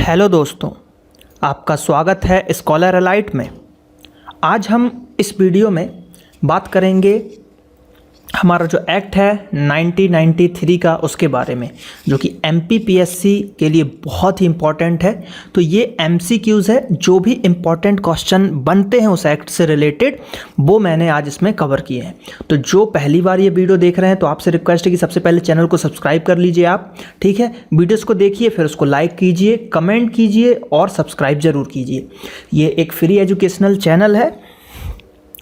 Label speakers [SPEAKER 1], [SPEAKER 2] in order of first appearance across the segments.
[SPEAKER 1] Hello दोस्तों, आपका स्वागत है स्कॉलर अलाइट में। आज हम इस वीडियो में बात करेंगे हमारा जो एक्ट है 1993 का, उसके बारे में, जो कि एमपीपीएससी के लिए बहुत ही इम्पॉर्टेंट है। तो ये एमसीक्यूज़ है, जो भी इम्पॉर्टेंट क्वेश्चन बनते हैं उस एक्ट से रिलेटेड वो मैंने आज इसमें कवर किए हैं। तो जो पहली बार ये वीडियो देख रहे हैं तो आपसे रिक्वेस्ट है कि सबसे पहले चैनल को सब्सक्राइब कर लीजिए आप, ठीक है। वीडियोज़ को देखिए, फिर उसको लाइक कीजिए, कमेंट कीजिए और सब्सक्राइब ज़रूर कीजिए। ये एक फ्री एजुकेशनल चैनल है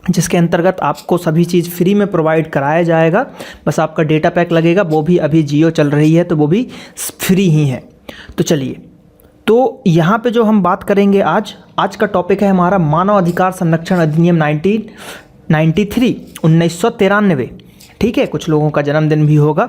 [SPEAKER 1] जिसके अंतर्गत आपको सभी चीज़ फ्री में प्रोवाइड कराया जाएगा। बस आपका डेटा पैक लगेगा, वो भी अभी जियो चल रही है तो वो भी फ्री ही है। तो चलिए, तो यहाँ पे जो हम बात करेंगे आज का टॉपिक है हमारा मानव अधिकार संरक्षण अधिनियम 1993, ठीक है। कुछ लोगों का जन्मदिन भी होगा,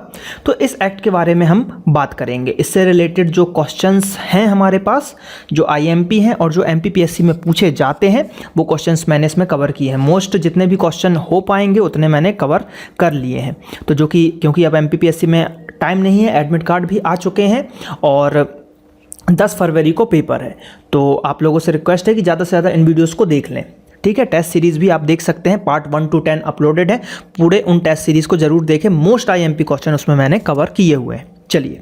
[SPEAKER 1] तो इस एक्ट के बारे में हम बात करेंगे। इससे रिलेटेड जो क्वेश्चंस हैं हमारे पास, जो आईएमपी हैं और जो एमपीपीएससी में पूछे जाते हैं, वो क्वेश्चंस मैंने इसमें कवर किए हैं। मोस्ट जितने भी क्वेश्चन हो पाएंगे उतने मैंने कवर कर लिए हैं। तो जो कि क्योंकि अब एमपीपीएससी में टाइम नहीं है, एडमिट कार्ड भी आ चुके हैं और 10 फरवरी को पेपर है। तो आप लोगों से रिक्वेस्ट है कि ज़्यादा से ज़्यादा इन वीडियोज़ को देख लें, ठीक है। टेस्ट सीरीज़ भी आप देख सकते हैं, पार्ट 1 to 10 अपलोडेड है। पूरे उन टेस्ट सीरीज़ को जरूर देखें, मोस्ट आईएमपी क्वेश्चन उसमें मैंने कवर किए हुए हैं। चलिए,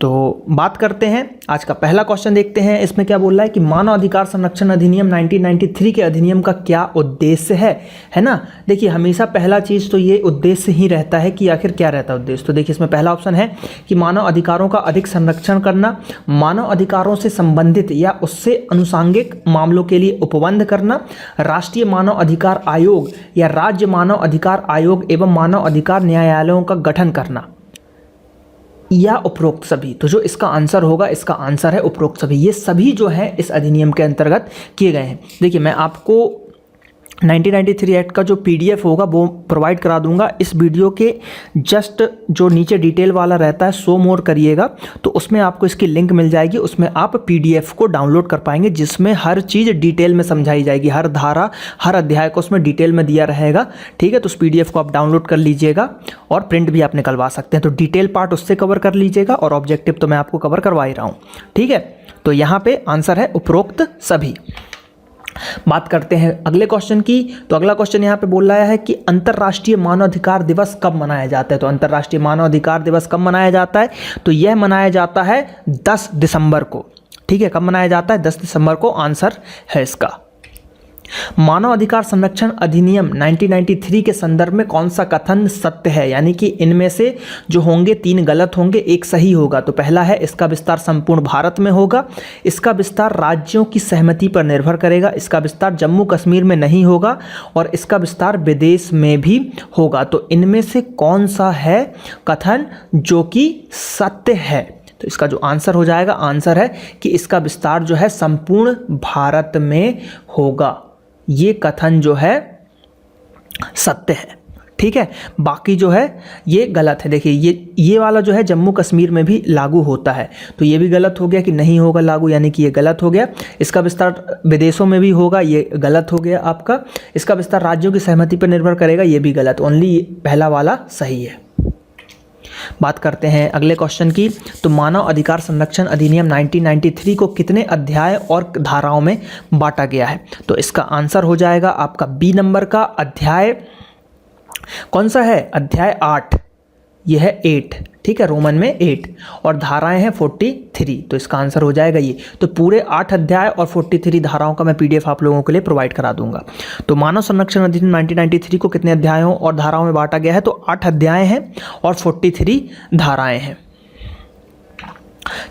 [SPEAKER 1] तो बात करते हैं, आज का पहला क्वेश्चन देखते हैं। इसमें क्या बोल रहा है कि मानव अधिकार संरक्षण अधिनियम 1993 के अधिनियम का क्या उद्देश्य है ना। देखिए, हमेशा पहला चीज़ तो ये उद्देश्य ही रहता है कि आखिर क्या रहता है उद्देश्य। तो देखिए, इसमें पहला ऑप्शन है कि मानव अधिकारों का अधिक संरक्षण करना, मानव अधिकारों से संबंधित या उससे अनुषंगिक मामलों के लिए उपबंध करना, राष्ट्रीय मानव अधिकार आयोग या राज्य मानव अधिकार आयोग एवं मानव अधिकार न्यायालयों का गठन करना, या उपरोक्त सभी। तो जो इसका आंसर होगा, इसका आंसर है उपरोक्त सभी। ये सभी जो है इस अधिनियम के अंतर्गत किए गए हैं। देखिए, मैं आपको 1993 एक्ट का जो पीडीएफ होगा वो प्रोवाइड करा दूंगा इस वीडियो के जस्ट जो नीचे डिटेल वाला रहता है, शो मोर करिएगा तो उसमें आपको इसकी लिंक मिल जाएगी। उसमें आप पीडीएफ को डाउनलोड कर पाएंगे, जिसमें हर चीज़ डिटेल में समझाई जाएगी, हर धारा हर अध्याय को उसमें डिटेल में दिया रहेगा, ठीक है। तो उस पीडीएफ को आप डाउनलोड कर लीजिएगा और प्रिंट भी आप निकलवा सकते हैं। तो डिटेल पार्ट उससे कवर कर लीजिएगा और ऑब्जेक्टिव तो मैं आपको कवर करवा ही रहा हूँ, ठीक है। तो यहाँ पे आंसर है उपरोक्त सभी। बात करते हैं अगले क्वेश्चन की। तो अगला क्वेश्चन यहाँ पे बोल रहा है कि अंतर्राष्ट्रीय मानवाधिकार दिवस कब मनाया जाता है। तो अंतर्राष्ट्रीय मानवाधिकार दिवस कब मनाया जाता है, तो यह मनाया जाता है 10 दिसंबर को, ठीक है। कब मनाया जाता है, 10 दिसंबर को आंसर है इसका। मानव अधिकार संरक्षण अधिनियम 1993 के संदर्भ में कौन सा कथन सत्य है, यानी कि इनमें से जो होंगे 3 गलत होंगे, एक सही होगा। तो पहला है, इसका विस्तार संपूर्ण भारत में होगा, इसका विस्तार राज्यों की सहमति पर निर्भर करेगा, इसका विस्तार जम्मू कश्मीर में नहीं होगा और इसका विस्तार विदेश में भी होगा। तो इनमें से कौन सा है कथन जो कि सत्य है। तो इसका जो आंसर हो जाएगा, आंसर है कि इसका विस्तार जो है संपूर्ण भारत में होगा। ये कथन जो है सत्य है, ठीक है। बाकी जो है ये गलत है। देखिए, ये वाला जो है जम्मू कश्मीर में भी लागू होता है, तो ये भी गलत हो गया कि नहीं होगा लागू, यानी कि ये गलत हो गया। इसका विस्तार विदेशों में भी होगा, ये गलत हो गया आपका। इसका विस्तार राज्यों की सहमति पर निर्भर करेगा, ये भी गलत। ओनली पहला वाला सही है। बात करते हैं अगले क्वेश्चन की। तो मानव अधिकार संरक्षण अधिनियम 1993 को कितने अध्याय और धाराओं में बांटा गया है। तो इसका आंसर हो जाएगा आपका बी नंबर का। अध्याय कौन सा है, अध्याय 8, यह है 8, ठीक है, रोमन में 8, और धाराएं हैं 43। तो इसका आंसर हो जाएगा ये। तो पूरे 8 अध्याय और 43 धाराओं का मैं पीडीएफ आप लोगों के लिए प्रोवाइड करा दूंगा। तो मानव संरक्षण अधिनियम 1993 को कितने अध्यायों और धाराओं में बांटा गया है, तो 8 अध्याय हैं और 43 धाराएं हैं।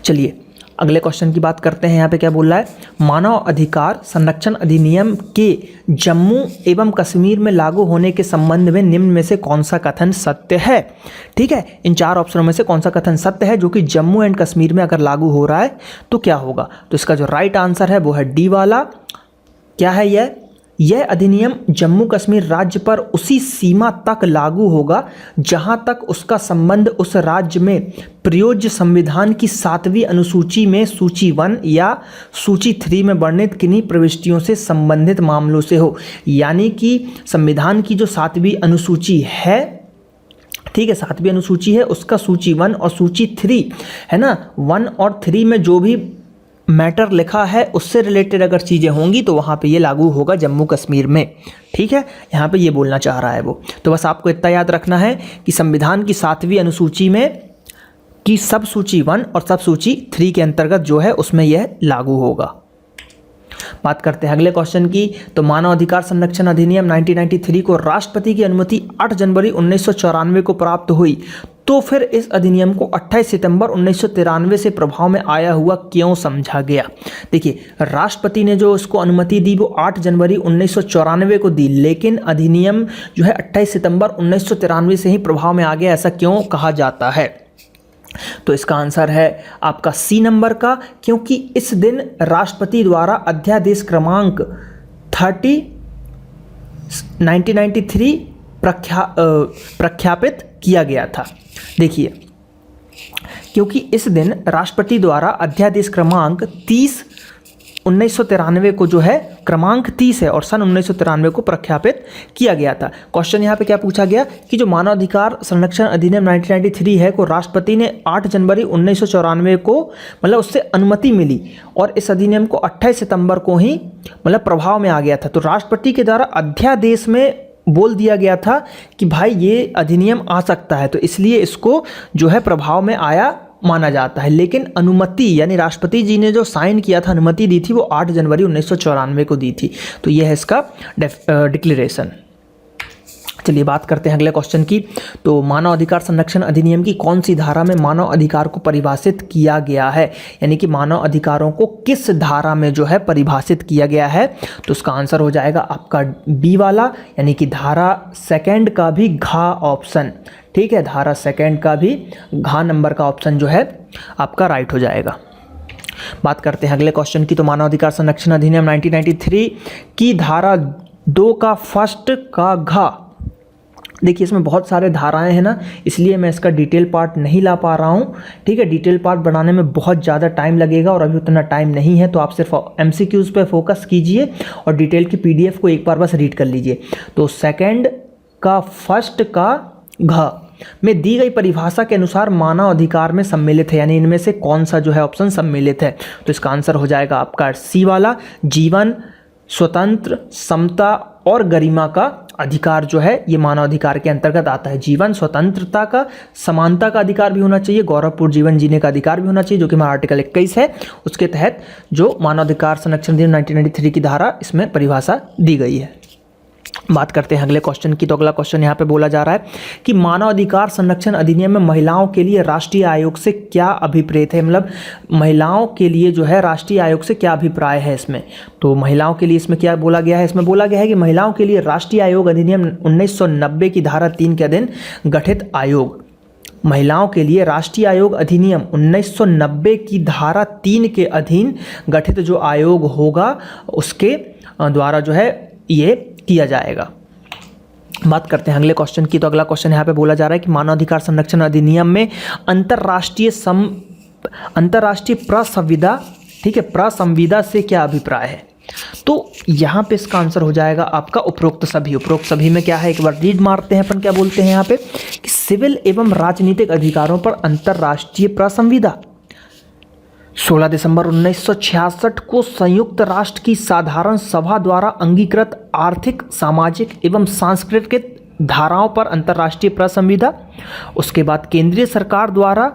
[SPEAKER 1] चलिए, अगले क्वेश्चन की बात करते हैं। यहाँ पे क्या बोल रहा है, मानव अधिकार संरक्षण अधिनियम के जम्मू एवं कश्मीर में लागू होने के संबंध में निम्न में से कौन सा कथन सत्य है, ठीक है। इन 4 ऑप्शनों में से कौन सा कथन सत्य है जो कि जम्मू एंड कश्मीर में अगर लागू हो रहा है तो क्या होगा। तो इसका जो राइट आंसर है वो है डी वाला। क्या है यह अधिनियम जम्मू कश्मीर राज्य पर उसी सीमा तक लागू होगा जहां तक उसका संबंध उस राज्य में प्रयोज्य संविधान की 7वीं अनुसूची में सूची 1 या सूची 3 में वर्णित किन्हीं प्रविष्टियों से संबंधित मामलों से हो। यानी कि संविधान की जो 7वीं अनुसूची है, ठीक है, 7वीं अनुसूची है, उसका सूची 1 और सूची 3 है ना, 1 और 3 में जो भी मैटर लिखा है उससे रिलेटेड अगर चीज़ें होंगी तो वहाँ पे ये लागू होगा जम्मू कश्मीर में। ठीक है, यहाँ पे ये बोलना चाह रहा है वो। तो बस आपको इतना याद रखना है कि संविधान की 7वीं अनुसूची में की सब सूची 1 और सब सूची 3 के अंतर्गत जो है उसमें यह लागू होगा। बात करते हैं अगले क्वेश्चन की। तो मानव अधिकार संरक्षण अधिनियम 1993 को राष्ट्रपति की अनुमति 8 जनवरी 1994 को प्राप्त हुई, तो फिर इस अधिनियम को 28 सितंबर 1993 से प्रभाव में आया हुआ क्यों समझा गया। देखिए, राष्ट्रपति ने जो उसको अनुमति दी वो 8 जनवरी 1994 को दी, लेकिन अधिनियम जो है 28 सितंबर 1993 से ही प्रभाव में आ गया, ऐसा क्यों कहा जाता है। तो इसका आंसर है आपका सी नंबर का, क्योंकि इस दिन राष्ट्रपति द्वारा अध्यादेश क्रमांक 30 1993 प्रख्यापित किया गया था। देखिए, क्योंकि इस दिन राष्ट्रपति द्वारा अध्यादेश क्रमांक 30 1993 को जो है क्रमांक 30 है और सन 1993 को प्रख्यापित किया गया था। क्वेश्चन यहाँ पे क्या पूछा गया कि जो मानव अधिकार संरक्षण अधिनियम 1993 है को राष्ट्रपति ने 8 जनवरी 1994 को मतलब उससे अनुमति मिली और इस अधिनियम को 28 सितंबर को ही मतलब प्रभाव में आ गया था। तो राष्ट्रपति के द्वारा अध्यादेश में बोल दिया गया था कि भाई ये अधिनियम आ सकता है, तो इसलिए इसको जो है प्रभाव में आया माना जाता है। लेकिन अनुमति यानी राष्ट्रपति जी ने जो साइन किया था, अनुमति दी थी, वो 8 जनवरी 1994 को दी थी। तो ये है इसका डिक्लेरेशन। चलिए बात करते हैं अगले क्वेश्चन की। तो मानव अधिकार संरक्षण अधिनियम की कौन सी धारा में मानव अधिकार को परिभाषित किया गया है, यानी कि मानव अधिकारों को किस धारा में जो है परिभाषित किया गया है। तो उसका आंसर हो जाएगा आपका बी वाला, यानी कि धारा 2 का भी घा ऑप्शन। ठीक है, धारा 2 का भी घा नंबर का ऑप्शन जो है आपका राइट हो जाएगा। बात करते हैं अगले क्वेश्चन की। तो मानव अधिकार संरक्षण अधिनियम 1993 की धारा 2 का फर्स्ट का घा। देखिए, इसमें बहुत सारे धाराएं हैं ना, इसलिए मैं इसका डिटेल पार्ट नहीं ला पा रहा हूँ। ठीक है, डिटेल पार्ट बनाने में बहुत ज़्यादा टाइम लगेगा और अभी उतना टाइम नहीं है, तो आप सिर्फ MCQs पे फोकस कीजिए और डिटेल की PDF को एक बार बस रीड कर लीजिए। तो 2 का फर्स्ट का घ में दी गई परिभाषा के अनुसार मानव अधिकार में सम्मिलित है, यानी इनमें से कौन सा जो है ऑप्शन सम्मिलित है। तो इसका आंसर हो जाएगा आपका सी वाला, जीवन, स्वतंत्र, समता और गरिमा का अधिकार जो है ये मानव अधिकार के अंतर्गत आता है। जीवन, स्वतंत्रता का, समानता का अधिकार भी होना चाहिए, गौरवपूर्ण जीवन जीने का अधिकार भी होना चाहिए, जो कि हमारा आर्टिकल 21 है, उसके तहत जो मानव अधिकार संरक्षण अधिनियम 1993 की धारा इसमें परिभाषा दी गई है। बात करते हैं अगले क्वेश्चन की। तो अगला क्वेश्चन यहाँ पे बोला जा रहा है कि मानव अधिकार संरक्षण अधिनियम में महिलाओं के लिए राष्ट्रीय आयोग से क्या अभिप्रेत है, मतलब महिलाओं के लिए जो है राष्ट्रीय आयोग से क्या अभिप्राय है इसमें। तो महिलाओं के लिए इसमें क्या बोला गया है, इसमें बोला गया है कि महिलाओं के लिए राष्ट्रीय आयोग अधिनियम 1990 की धारा 3 के अधीन गठित आयोग, महिलाओं के लिए राष्ट्रीय आयोग अधिनियम 1990 की धारा 3 के अधीन गठित जो आयोग होगा उसके द्वारा जो है ये किया जाएगा। बात करते हैं अगले क्वेश्चन की। तो अगला क्वेश्चन यहाँ पे बोला जा रहा है कि मानव अधिकार संरक्षण अधिनियम में अंतर्राष्ट्रीय प्रसंविदा, ठीक है, प्रसंविदा से क्या अभिप्राय है। तो यहाँ पे इसका आंसर हो जाएगा आपका उपरोक्त सभी। उपरोक्त सभी में क्या है, एक बार रीड मारते हैं अपन, क्या बोलते हैं यहाँ पे कि सिविल एवं राजनीतिक अधिकारों पर अंतर्राष्ट्रीय प्रसंविदा 16 दिसंबर 1966 को संयुक्त राष्ट्र की साधारण सभा द्वारा अंगीकृत आर्थिक, सामाजिक एवं सांस्कृतिक धाराओं पर अंतर्राष्ट्रीय प्रसंविदा। उसके बाद केंद्रीय सरकार द्वारा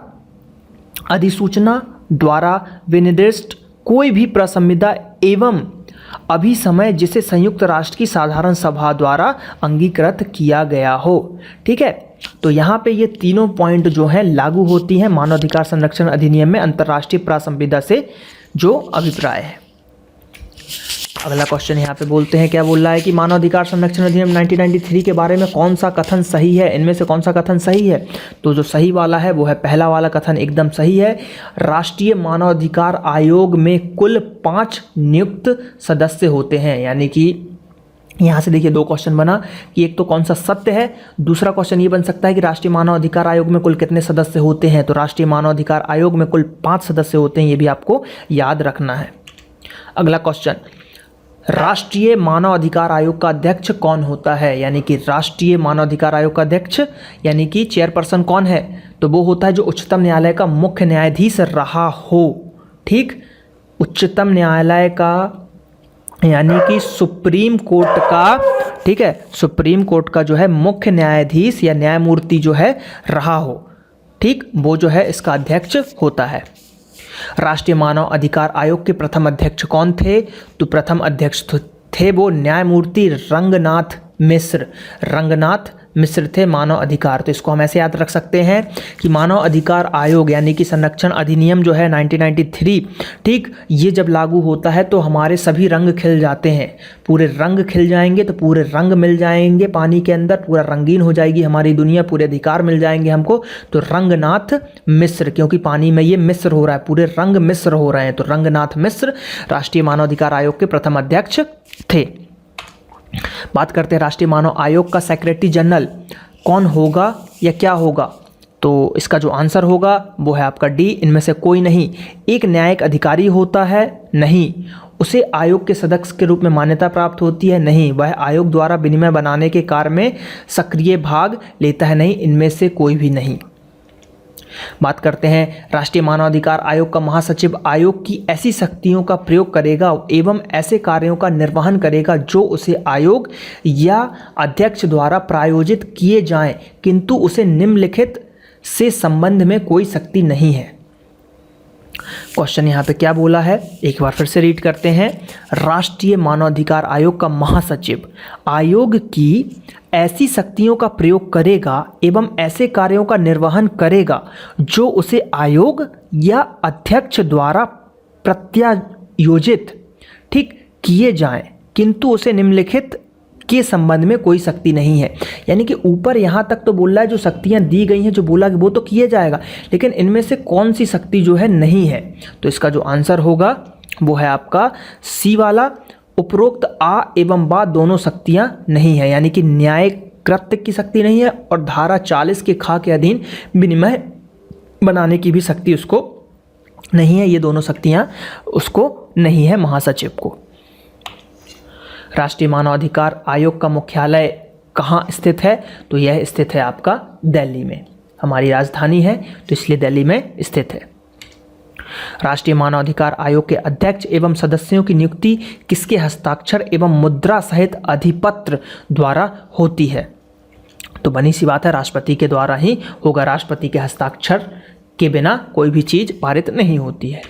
[SPEAKER 1] अधिसूचना द्वारा विनिर्दिष्ट कोई भी प्रसंविदा एवं अभिसमय जिसे संयुक्त राष्ट्र की साधारण सभा द्वारा अंगीकृत किया गया हो। ठीक है, तो यहाँ पे ये तीनों पॉइंट जो हैं लागू होती हैं मानव अधिकार संरक्षण अधिनियम में अंतर्राष्ट्रीय प्रसंविदा से जो अभिप्राय है। अगला क्वेश्चन यहाँ पे बोलते हैं, क्या बोल रहा है कि मानव अधिकार संरक्षण अधिनियम 1993 के बारे में कौन सा कथन सही है, इनमें से कौन सा कथन सही है। तो जो सही वाला है वो है पहला वाला कथन एकदम सही है। राष्ट्रीय मानव अधिकार आयोग में कुल 5 नियुक्त सदस्य होते हैं, यानी कि यहाँ से देखिए 2 क्वेश्चन बना कि एक तो कौन सा सत्य है, दूसरा क्वेश्चन ये बन सकता है कि राष्ट्रीय मानव अधिकार आयोग में कुल कितने सदस्य होते हैं। तो राष्ट्रीय मानव अधिकार आयोग में कुल 5 सदस्य होते हैं, ये भी आपको याद रखना है। अगला क्वेश्चन, राष्ट्रीय मानव अधिकार आयोग का अध्यक्ष कौन होता है, यानी कि राष्ट्रीय मानव अधिकार आयोग का अध्यक्ष यानी कि चेयरपर्सन कौन है। तो वो होता है जो उच्चतम न्यायालय का मुख्य न्यायाधीश रहा हो। ठीक, उच्चतम न्यायालय का यानी कि सुप्रीम कोर्ट का, ठीक है, सुप्रीम कोर्ट का जो है मुख्य न्यायाधीश या न्यायमूर्ति जो है रहा हो, ठीक, वो जो है इसका अध्यक्ष होता है। राष्ट्रीय मानव अधिकार आयोग के प्रथम अध्यक्ष कौन थे? तो प्रथम अध्यक्ष थे वो न्यायमूर्ति रंगनाथ मिश्र। रंगनाथ मिश्र थे मानव अधिकार। तो इसको हम ऐसे याद रख सकते हैं कि मानव अधिकार आयोग यानी कि संरक्षण अधिनियम जो है 1993, ठीक, ये जब लागू होता है तो हमारे सभी रंग खिल जाते हैं, पूरे रंग खिल जाएंगे, तो पूरे रंग मिल जाएंगे पानी के अंदर, पूरा रंगीन हो जाएगी हमारी दुनिया, पूरे अधिकार मिल जाएंगे हमको। तो रंगनाथ मिश्र, क्योंकि पानी में ये मिश्र हो रहा है, पूरे रंग मिश्र हो रहे हैं, तो रंगनाथ मिश्र राष्ट्रीय मानव अधिकार आयोग के प्रथम अध्यक्ष थे। बात करते हैं राष्ट्रीय मानव आयोग का सेक्रेटरी जनरल कौन होगा या क्या होगा? तो इसका जो आंसर होगा वो है आपका डी, इनमें से कोई नहीं। एक न्यायिक अधिकारी होता है? नहीं। उसे आयोग के सदस्य के रूप में मान्यता प्राप्त होती है? नहीं। वह आयोग द्वारा विनिमय बनाने के कार्य में सक्रिय भाग लेता है? नहीं, इनमें से कोई भी नहीं। बात करते हैं राष्ट्रीय मानवाधिकार आयोग का महासचिव आयोग की ऐसी शक्तियों का प्रयोग करेगा एवं ऐसे कार्यों का निर्वहन करेगा जो उसे आयोग या अध्यक्ष द्वारा प्रायोजित किए जाएं, किंतु उसे निम्नलिखित से संबंध में कोई शक्ति नहीं है। क्वेश्चन यहाँ पे क्या बोला है, एक बार फिर से रीड करते हैं। राष्ट्रीय मानवाधिकार आयोग का महासचिव आयोग की ऐसी शक्तियों का प्रयोग करेगा एवं ऐसे कार्यों का निर्वहन करेगा जो उसे आयोग या अध्यक्ष द्वारा प्रत्यायोजित, ठीक, किए जाएं, किंतु उसे निम्नलिखित के संबंध में कोई शक्ति नहीं है। यानी कि ऊपर यहाँ तक तो बोल रहा है जो शक्तियाँ दी गई हैं, जो बोला कि वो तो किया जाएगा, लेकिन इनमें से कौन सी शक्ति जो है नहीं है। तो इसका जो आंसर होगा वो है आपका सी वाला, उपरोक्त आ एवं बा दोनों शक्तियाँ नहीं है, यानी कि न्यायिक कृत्य की शक्ति नहीं है और धारा 40 के खा के अधीन विनिमय बनाने की भी शक्ति उसको नहीं है। ये दोनों शक्तियाँ उसको नहीं है, महासचिव को। राष्ट्रीय मानवाधिकार आयोग का मुख्यालय कहाँ स्थित है? तो यह स्थित है आपका दिल्ली में, हमारी राजधानी है तो इसलिए दिल्ली में स्थित है। राष्ट्रीय मानवाधिकार आयोग के अध्यक्ष एवं सदस्यों की नियुक्ति किसके हस्ताक्षर एवं मुद्रा सहित अधिपत्र द्वारा होती है? तो बनी सी बात है, राष्ट्रपति के द्वारा ही होगा। राष्ट्रपति के हस्ताक्षर के बिना कोई भी चीज पारित नहीं होती है।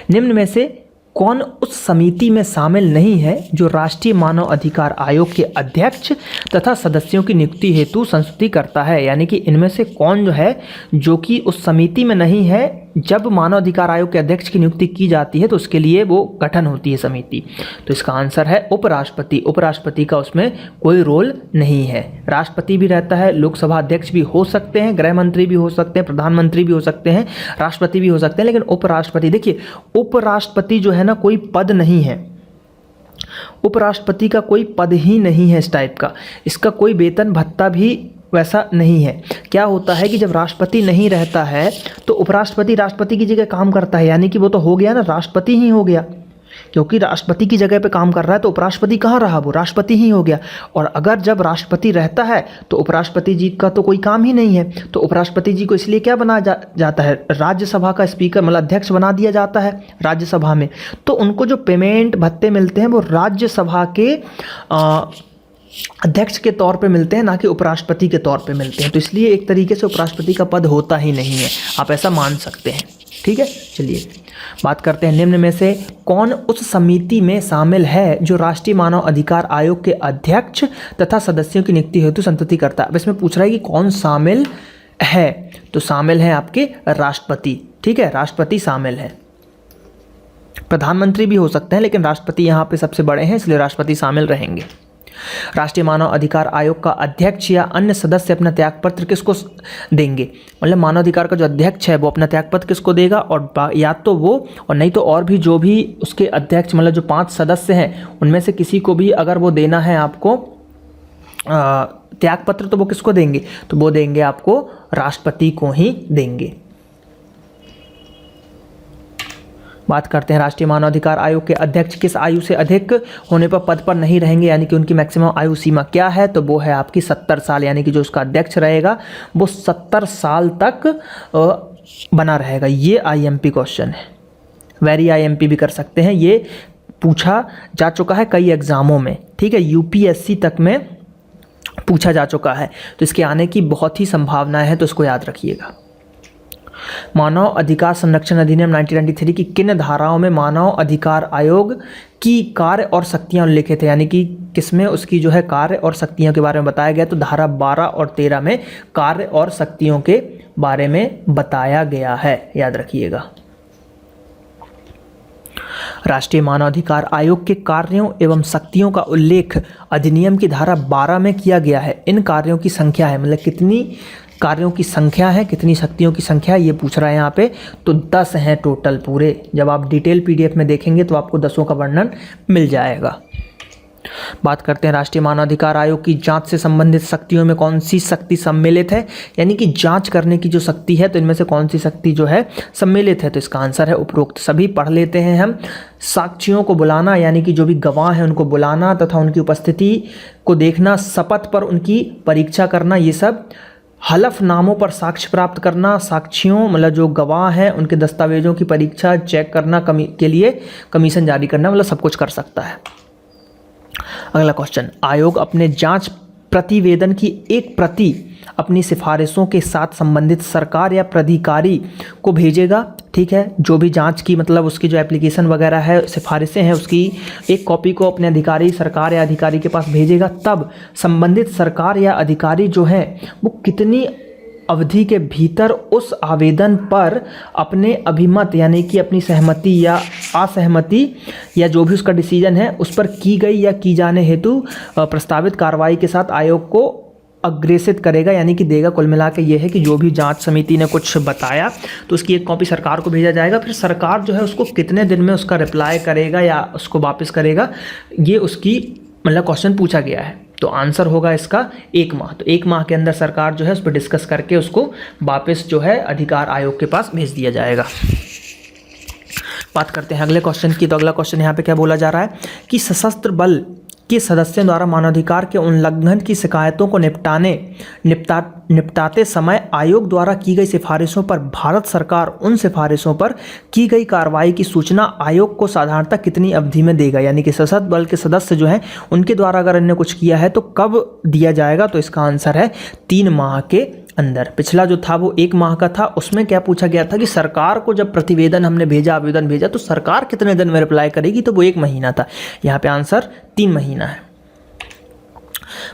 [SPEAKER 1] निम्न में से कौन उस समिति में शामिल नहीं है जो राष्ट्रीय मानव अधिकार आयोग के अध्यक्ष तथा सदस्यों की नियुक्ति हेतु संस्तुति करता है? यानी कि इनमें से कौन जो है जो कि उस समिति में नहीं है, जब मानव अधिकार आयोग के अध्यक्ष की नियुक्ति की जाती है तो उसके लिए वो गठन होती है समिति। तो इसका आंसर है उपराष्ट्रपति। उपराष्ट्रपति का उसमें कोई रोल नहीं है। राष्ट्रपति भी रहता है, लोकसभा अध्यक्ष भी हो सकते हैं, गृह मंत्री भी हो सकते हैं, प्रधानमंत्री भी हो सकते हैं, राष्ट्रपति भी हो सकते हैं, लेकिन उपराष्ट्रपति, देखिए उपराष्ट्रपति जो है ना कोई पद नहीं है, उपराष्ट्रपति का कोई पद ही नहीं है इस टाइप का, इसका कोई वेतन भत्ता भी वैसा नहीं है। क्या होता है कि जब राष्ट्रपति नहीं रहता है तो उपराष्ट्रपति राष्ट्रपति की जगह काम करता है, यानी कि वो तो हो गया ना, राष्ट्रपति ही हो गया, क्योंकि राष्ट्रपति की जगह पे काम कर रहा है तो उपराष्ट्रपति कहाँ रहा, वो राष्ट्रपति ही हो गया। और अगर जब राष्ट्रपति रहता है तो उपराष्ट्रपति जी का तो कोई काम ही नहीं है, तो उपराष्ट्रपति जी को इसलिए क्या बना जाता है, राज्यसभा का स्पीकर मतलब अध्यक्ष बना दिया जाता है राज्यसभा में। तो उनको जो पेमेंट भत्ते मिलते हैं वो राज्यसभा के अध्यक्ष के तौर पे मिलते हैं, ना कि उपराष्ट्रपति के तौर पे मिलते हैं। तो इसलिए एक तरीके से उपराष्ट्रपति का पद होता ही नहीं है, आप ऐसा मान सकते हैं। ठीक है, चलिए बात करते हैं निम्न में से कौन उस समिति में शामिल है जो राष्ट्रीय मानव अधिकार आयोग के अध्यक्ष तथा सदस्यों की नियुक्ति हेतु संस्तुति करता है। अब इसमें पूछ रहा है कि कौन शामिल है, तो शामिल है आपके राष्ट्रपति। ठीक है, राष्ट्रपति शामिल है, प्रधानमंत्री भी हो सकते हैं, लेकिन राष्ट्रपति यहाँ पे सबसे बड़े हैं इसलिए राष्ट्रपति शामिल रहेंगे। राष्ट्रीय मानव अधिकार आयोग का अध्यक्ष या अन्य सदस्य अपना त्यागपत्र किसको देंगे? मतलब मानव अधिकार का जो अध्यक्ष है वो अपना त्यागपत्र किसको देगा, और या तो वो और नहीं तो और भी जो भी उसके अध्यक्ष मतलब जो 5 सदस्य हैं उनमें से किसी को भी अगर वो देना है आपको त्यागपत्र, तो वो किसको देंगे? तो वो देंगे आपको राष्ट्रपति को ही देंगे। बात करते हैं राष्ट्रीय मानवाधिकार आयोग के अध्यक्ष किस आयु से अधिक होने पर पद पर नहीं रहेंगे, यानी कि उनकी मैक्सिमम आयु सीमा क्या है? तो वो है आपकी 70 साल, यानी कि जो उसका अध्यक्ष रहेगा वो 70 साल तक बना रहेगा। ये IMP क्वेश्चन है। वेरी IMP भी कर सकते हैं, ये पूछा जा चुका है कई एग्ज़ामों में, ठीक है, UPSC तक में पूछा जा चुका है, तो इसके आने की बहुत ही संभावना है, तो इसको याद रखिएगा। मानव अधिकार संरक्षण अधिनियम 1993 की किन धाराओं में मानव अधिकार आयोग की कार्य और शक्तियां उल्लेखित है, यानी कि किसमें उसकी जो है कार्य और शक्तियों के बारे में बताया गया, तो धारा 12 और 13 में कार्य और शक्तियों के बारे में बताया गया है, याद रखिएगा। राष्ट्रीय मानवाधिकार आयोग के कार्यों एवं शक्तियों का उल्लेख अधिनियम की धारा 12 में किया गया है। इन कार्यों की संख्या है, मतलब कितनी कार्यों की संख्या है, कितनी शक्तियों की संख्या है, ये पूछ रहा है यहाँ पे, तो 10 हैं टोटल पूरे। जब आप डिटेल PDF में देखेंगे तो आपको 10 का वर्णन मिल जाएगा। बात करते हैं राष्ट्रीय मानवाधिकार आयोग की जांच से संबंधित शक्तियों में कौन सी शक्ति सम्मिलित है, यानी कि जांच करने की जो शक्ति है, तो इनमें से कौन सी शक्ति जो है सम्मिलित है, तो इसका आंसर है उपरोक्त सभी। पढ़ लेते हैं हम। साक्षियों को बुलाना, यानी कि जो भी गवाह हैं उनको बुलाना तथा उनकी उपस्थिति को देखना, शपथ पर उनकी परीक्षा करना, ये सब। हलफनामों पर साक्ष्य प्राप्त करना, साक्षियों मतलब जो गवाह हैं उनके दस्तावेजों की परीक्षा चेक करना के लिए कमीशन जारी करना, मतलब सब कुछ कर सकता है। अगला क्वेश्चन, आयोग अपने जांच प्रतिवेदन की एक प्रति अपनी सिफारिशों के साथ संबंधित सरकार या प्राधिकारी को भेजेगा, ठीक है, जो भी जांच की मतलब उसकी जो एप्लीकेशन वगैरह है, सिफारिशें हैं, उसकी एक कॉपी को अपने अधिकारी, सरकार या अधिकारी के पास भेजेगा। तब संबंधित सरकार या अधिकारी जो है वो कितनी अवधि के भीतर उस आवेदन पर अपने अभिमत, यानी कि अपनी सहमति या असहमति या जो भी उसका डिसीजन है उस पर की गई या की जाने हेतु प्रस्तावित कार्रवाई के साथ आयोग को अग्रेसित करेगा, यानी कि देगा। कुल मिला के ये है कि जो भी जांच समिति ने कुछ बताया तो उसकी एक कॉपी सरकार को भेजा जाएगा, फिर सरकार जो है उसको कितने दिन में उसका रिप्लाई करेगा या उसको वापस करेगा, ये उसकी मतलब क्वेश्चन पूछा गया है। तो आंसर होगा इसका 1 माह। तो 1 माह के अंदर सरकार जो है उस पर डिस्कस करके उसको वापस जो है अधिकार आयोग के पास भेज दिया जाएगा। बात करते हैं अगले क्वेश्चन की। तो अगला क्वेश्चन यहाँ पे क्या बोला जा रहा है कि सशस्त्र बल के सदस्यों द्वारा मानवाधिकार के उल्लंघन की शिकायतों को निपटाते समय आयोग द्वारा की गई सिफारिशों पर भारत सरकार उन सिफारिशों पर की गई कार्रवाई की सूचना आयोग को साधारणतः कितनी अवधि में देगा, यानी कि सशस्त्र बल के सदस्य जो हैं उनके द्वारा अगर इन्होंने कुछ किया है तो कब दिया जाएगा, तो इसका आंसर है 3 माह के अंदर। पिछला जो था वो 1 माह का था, उसमें क्या पूछा गया था कि सरकार को जब प्रतिवेदन हमने भेजा, आवेदन भेजा, तो सरकार कितने दिन में रिप्लाई करेगी, तो वो 1 महीना था। यहाँ पे आंसर 3 महीना है।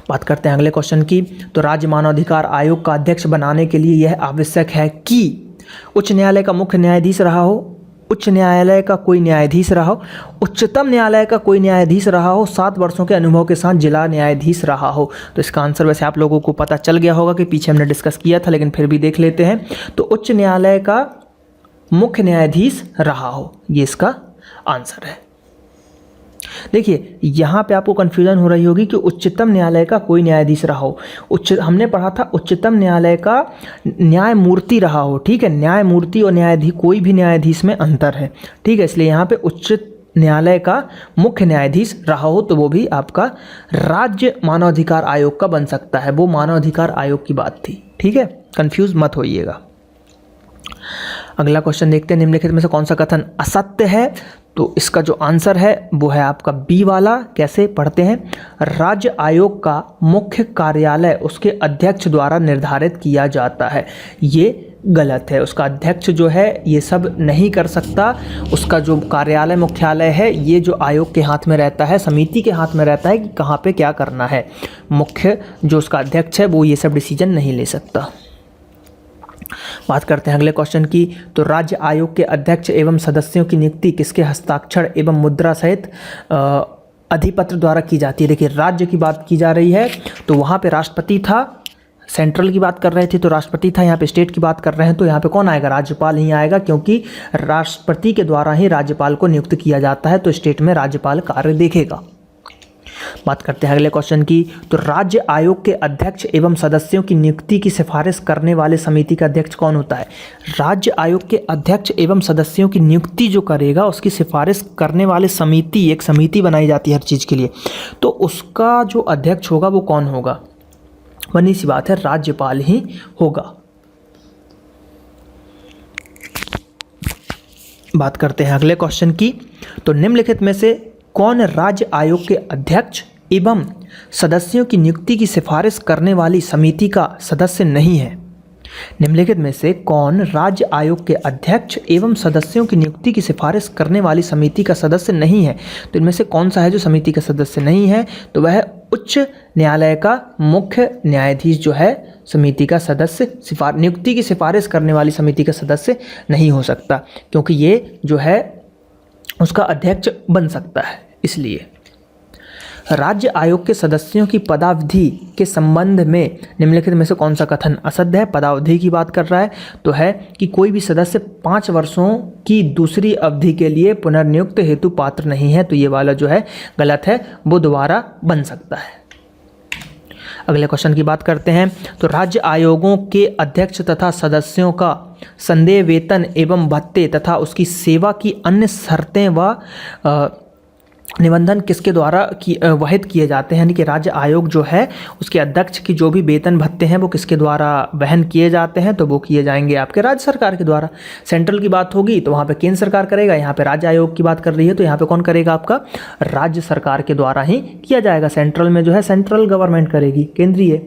[SPEAKER 1] बात करते हैं अगले क्वेश्चन की। तो राज्य मानवाधिकार आयोग का अध्यक्ष बनाने के लिए यह आवश्यक है कि उच्च न्यायालय का मुख्य न्यायाधीश रहा हो, उच्च न्यायालय का कोई न्यायाधीश रहा हो, उच्चतम न्यायालय का कोई न्यायाधीश रहा हो, 7 वर्षों के अनुभव के साथ जिला न्यायाधीश रहा हो। तो इसका आंसर वैसे आप लोगों को पता चल गया होगा कि पीछे हमने डिस्कस किया था, लेकिन फिर भी देख लेते हैं। तो उच्च न्यायालय का मुख्य न्यायाधीश रहा हो, ये इसका आंसर है। देखिए यहाँ पे आपको कन्फ्यूजन हो रही होगी कि उच्चतम न्यायालय का कोई न्यायाधीश रहा हो। हमने पढ़ा था उच्चतम न्यायालय का न्यायमूर्ति रहा हो, ठीक है। न्यायमूर्ति और न्यायाधीश, कोई भी न्यायाधीश में अंतर है, ठीक है। इसलिए यहाँ पे उच्च न्यायालय का मुख्य न्यायाधीश रहा हो तो वो भी आपका राज्य मानवाधिकार आयोग का बन सकता है। वो मानवाधिकार आयोग की बात थी, ठीक है, कंफ्यूज मत होइएगा। अगला क्वेश्चन देखते हैं, निम्नलिखित में से कौन सा कथन असत्य है। तो इसका जो आंसर है वो है आपका बी वाला। कैसे पढ़ते हैं, राज्य आयोग का मुख्य कार्यालय उसके अध्यक्ष द्वारा निर्धारित किया जाता है। ये गलत है। उसका अध्यक्ष जो है ये सब नहीं कर सकता। उसका जो कार्यालय मुख्यालय है ये जो आयोग के हाथ में रहता है, समिति के हाथ में रहता है कि कहाँ पे क्या करना है। मुख्य जो उसका अध्यक्ष है वो ये सब डिसीजन नहीं ले सकता। बात करते हैं अगले क्वेश्चन की। तो राज्य आयोग के अध्यक्ष एवं सदस्यों की नियुक्ति किसके हस्ताक्षर एवं मुद्रा सहित अधिपत्र द्वारा की जाती है। देखिए राज्य की बात की जा रही है तो वहाँ पे राष्ट्रपति था, सेंट्रल की बात कर रहे थे तो राष्ट्रपति था, यहाँ पे स्टेट की बात कर रहे हैं तो यहाँ पे कौन आएगा, राज्यपाल ही आएगा, क्योंकि राष्ट्रपति के द्वारा ही राज्यपाल को नियुक्त किया जाता है, तो स्टेट में राज्यपाल कार्य देखेगा। बात करते हैं अगले क्वेश्चन की। तो राज्य आयोग के अध्यक्ष एवं सदस्यों की नियुक्ति की सिफारिश करने वाले समिति का अध्यक्ष कौन होता है। राज्य आयोग के अध्यक्ष एवं सदस्यों की नियुक्ति जो करेगा उसकी सिफारिश करने वाले समिति, एक समिति बनाई जाती है हर चीज़ के लिए, तो उसका जो अध्यक्ष होगा वो कौन होगा, बनी सी बात है राज्यपाल ही होगा। बात करते हैं अगले क्वेश्चन की। तो निम्नलिखित में से कौन राज्य आयोग के अध्यक्ष एवं सदस्यों की नियुक्ति की सिफारिश करने वाली समिति का सदस्य नहीं है? निम्नलिखित में से कौन राज्य आयोग के अध्यक्ष एवं सदस्यों की नियुक्ति की सिफारिश करने वाली समिति का सदस्य नहीं है? तो इनमें से कौन सा है जो समिति का सदस्य नहीं है? तो वह उच्च न्यायालय का मुख्य न्यायाधीश जो है समिति का सदस्य नियुक्ति की सिफारिश करने वाली समिति का सदस्य नहीं हो सकता, क्योंकि ये जो है उसका अध्यक्ष बन सकता है। इसलिए राज्य आयोग के सदस्यों की पदावधि के संबंध में निम्नलिखित में से कौन सा कथन असत्य है? पदावधि की बात कर रहा है तो है कि कोई भी सदस्य 5 वर्षों की दूसरी अवधि के लिए पुनर्नियुक्त हेतु पात्र नहीं है। तो ये वाला जो है गलत है, वो दोबारा बन सकता है। अगले क्वेश्चन की बात करते हैं। तो राज्य आयोगों के अध्यक्ष तथा सदस्यों का संदेय वेतन एवं भत्ते तथा उसकी सेवा की अन्य शर्तें व निबंधन किसके द्वारा वहित किए जाते हैं? यानी कि राज्य आयोग जो है उसके अध्यक्ष की जो भी वेतन भत्ते हैं वो किसके द्वारा वहन किए जाते हैं? तो वो किए जाएंगे आपके राज्य सरकार के द्वारा। सेंट्रल की बात होगी तो वहाँ पे केंद्र सरकार करेगा, यहाँ पे राज्य आयोग की बात कर रही है तो यहाँ पे कौन करेगा? आपका राज्य सरकार के द्वारा ही किया जाएगा। सेंट्रल में जो है सेंट्रल गवर्नमेंट करेगी, केंद्रीय।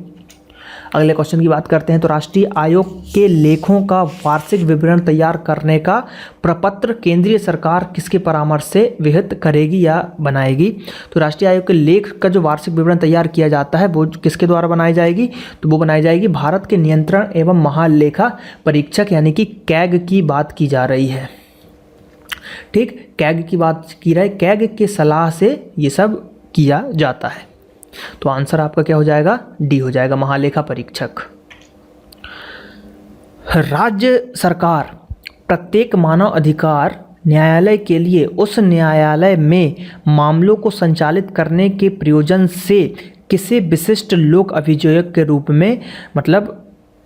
[SPEAKER 1] अगले क्वेश्चन की बात करते हैं। तो राष्ट्रीय आयोग के लेखों का वार्षिक विवरण तैयार करने का प्रपत्र केंद्रीय सरकार किसके परामर्श से विहित करेगी या बनाएगी? तो राष्ट्रीय आयोग के लेख का जो वार्षिक विवरण तैयार किया जाता है वो किसके द्वारा बनाई जाएगी? तो वो बनाई जाएगी भारत के नियंत्रण एवं महालेखा परीक्षक यानी कि कैग की बात की जा रही है। ठीक, कैग की बात की रही है, कैग के सलाह से ये सब किया जाता है। तो आंसर आपका क्या हो जाएगा? डी हो जाएगा, महालेखा परीक्षक। राज्य सरकार प्रत्येक मानव अधिकार न्यायालय के लिए उस न्यायालय में मामलों को संचालित करने के प्रयोजन से किसे विशिष्ट लोक अभियोजक के रूप में मतलब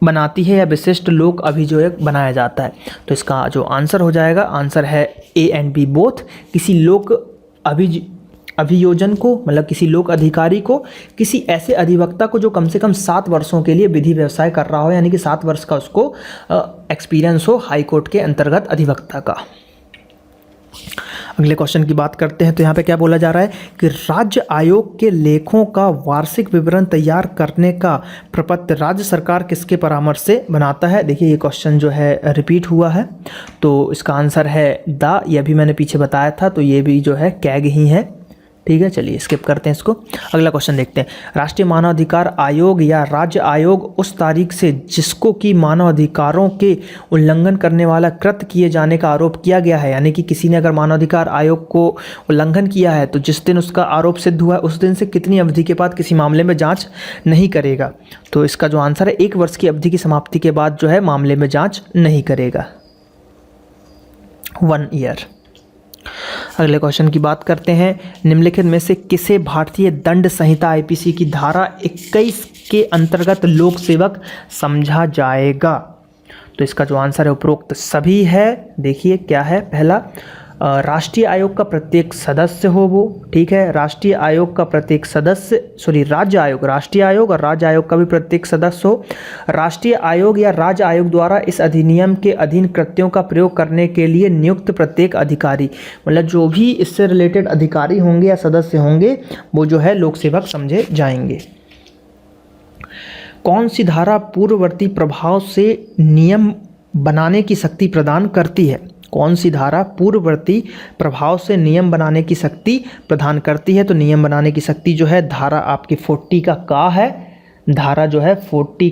[SPEAKER 1] बनाती है या विशिष्ट लोक अभियोजक बनाया जाता है? तो इसका जो आंसर हो जाएगा, आंसर है ए एंड बी बोथ। किसी लोक अभियोजन को मतलब किसी लोक अधिकारी को, किसी ऐसे अधिवक्ता को जो कम से कम 7 वर्षों के लिए विधि व्यवसाय कर रहा हो, यानी कि 7 वर्ष का उसको एक्सपीरियंस हो हाई कोर्ट के अंतर्गत अधिवक्ता का। अगले क्वेश्चन की बात करते हैं। तो यहाँ पे क्या बोला जा रहा है कि राज्य आयोग के लेखों का वार्षिक विवरण तैयार करने का प्रपत्र राज्य सरकार किसके परामर्श से बनाता है? देखिए ये क्वेश्चन जो है रिपीट हुआ है, तो इसका आंसर है द। ये भी मैंने पीछे बताया था, तो ये भी जो है कैग ही है। ठीक है, चलिए स्किप करते हैं इसको। अगला क्वेश्चन देखते हैं। राष्ट्रीय मानवाधिकार आयोग या राज्य आयोग उस तारीख से जिसको कि मानवाधिकारों के उल्लंघन करने वाला कृत्य किए जाने का आरोप किया गया है, यानी कि किसी ने अगर मानवाधिकार आयोग को उल्लंघन किया है तो जिस दिन उसका आरोप सिद्ध हुआ है उस दिन से कितनी अवधि के बाद किसी मामले में जाँच नहीं करेगा? तो इसका जो आंसर है 1 वर्ष की अवधि की समाप्ति के बाद जो है मामले में जाँच नहीं करेगा, 1 ईयर। अगले क्वेश्चन की बात करते हैं। निम्नलिखित में से किसे भारतीय दंड संहिता आईपीसी की धारा 21 के अंतर्गत लोक सेवक समझा जाएगा? तो इसका जो आंसर है उपरोक्त सभी है। देखिए क्या है, पहला राष्ट्रीय आयोग का प्रत्येक सदस्य हो वो, ठीक है, राष्ट्रीय आयोग का प्रत्येक सदस्य राज्य आयोग, राष्ट्रीय आयोग और राज्य आयोग का भी प्रत्येक सदस्य हो। राष्ट्रीय आयोग या राज्य आयोग द्वारा इस अधिनियम के अधीन कृत्यों का प्रयोग करने के लिए नियुक्त प्रत्येक अधिकारी, मतलब जो भी इससे रिलेटेड अधिकारी होंगे या सदस्य होंगे वो जो है लोक सेवक समझे जाएंगे। कौन सी धारा पूर्ववर्ती प्रभाव से नियम बनाने की शक्ति प्रदान करती है? कौन सी धारा पूर्ववर्ती प्रभाव से नियम बनाने की शक्ति प्रदान करती है? तो नियम बनाने की शक्ति जो है धारा आपकी 40 का है, धारा जो है 40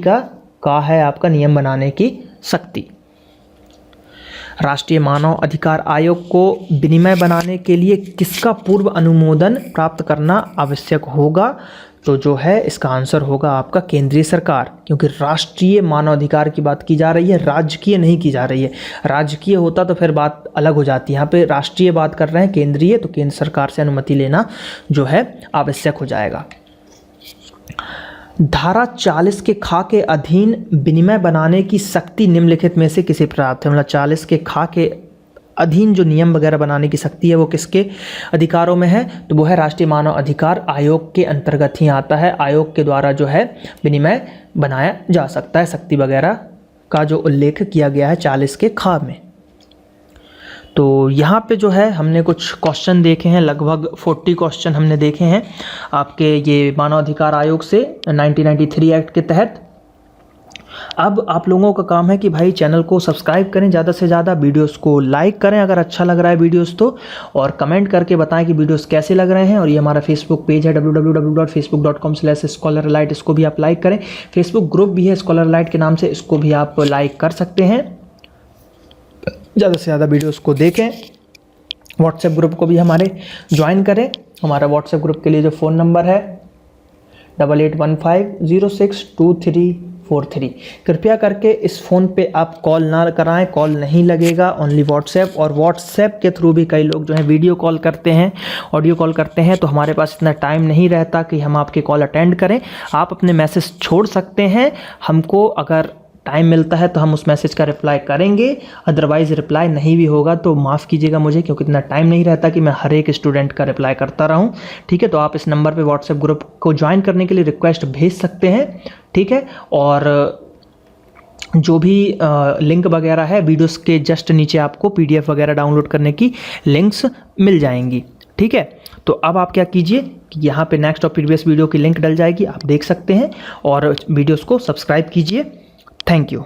[SPEAKER 1] का है आपका नियम बनाने की शक्ति। राष्ट्रीय मानव अधिकार आयोग को विनिमय बनाने के लिए किसका पूर्व अनुमोदन प्राप्त करना आवश्यक होगा? तो जो है इसका आंसर होगा आपका केंद्रीय सरकार, क्योंकि राष्ट्रीय मानवाधिकार की बात की जा रही है, राजकीय नहीं की जा रही है। राजकीय होता तो फिर बात अलग हो जाती है, यहाँ पे राष्ट्रीय बात कर रहे हैं, केंद्रीय, तो केंद्र सरकार से अनुमति लेना जो है आवश्यक हो जाएगा। धारा 40 के खा के अधीन विनिमय बनाने की शक्ति निम्नलिखित में से किसे प्राप्त है? मतलब 40 के खा के अधीन जो नियम वगैरह बनाने की शक्ति है वो किसके अधिकारों में है? तो वो है राष्ट्रीय मानव अधिकार आयोग के अंतर्गत ही आता है। आयोग के द्वारा जो है विनिमय बनाया जा सकता है, शक्ति वगैरह का जो उल्लेख किया गया है 40 के खा में। तो यहाँ पे जो है हमने कुछ क्वेश्चन देखे हैं, लगभग 40 क्वेश्चन हमने देखे हैं आपके ये मानव अधिकार आयोग से 1993 एक्ट के तहत। अब आप लोगों का काम है कि भाई चैनल को सब्सक्राइब करें, ज़्यादा से ज़्यादा वीडियोस को लाइक करें अगर अच्छा लग रहा है वीडियोस तो, और कमेंट करके बताएं कि वीडियोस कैसे लग रहे हैं। और ये हमारा फेसबुक पेज है www.facebook.com/scholarlight, इसको भी आप लाइक करें। फेसबुक ग्रुप भी है स्कॉलरलाइट के नाम से, इसको भी आप लाइक कर सकते हैं। ज़्यादा से ज़्यादा वीडियोस को देखें। व्हाट्सएप ग्रुप को भी हमारे ज्वाइन करें। हमारा व्हाट्सएप ग्रुप के लिए जो फ़ोन नंबर है 8815062343। कृपया करके इस फ़ोन पे आप कॉल ना कराएं, कॉल नहीं लगेगा, ओनली व्हाट्सएप। और व्हाट्सएप के थ्रू भी कई लोग जो है वीडियो कॉल करते हैं, ऑडियो कॉल करते हैं, तो हमारे पास इतना टाइम नहीं रहता कि हम आपके कॉल अटेंड करें। आप अपने मैसेज छोड़ सकते हैं, हमको अगर टाइम मिलता है तो हम उस मैसेज का रिप्लाई करेंगे, अदरवाइज़ रिप्लाई नहीं भी होगा तो माफ़ कीजिएगा मुझे, क्योंकि इतना टाइम नहीं रहता कि मैं हर एक स्टूडेंट का रिप्लाई करता रहूं। ठीक है, तो आप इस नंबर पे व्हाट्सएप ग्रुप को ज्वाइन करने के लिए रिक्वेस्ट भेज सकते हैं। ठीक है, और जो भी लिंक वगैरह है वीडियोस के जस्ट नीचे आपको PDF वगैरह डाउनलोड करने की लिंक्स मिल जाएंगी। ठीक है, तो अब आप क्या कीजिए कि यहाँ पे नेक्स्ट और प्रीवियस वीडियो की लिंक डल जाएगी, आप देख सकते हैं और वीडियोस को सब्सक्राइब कीजिए। Thank you.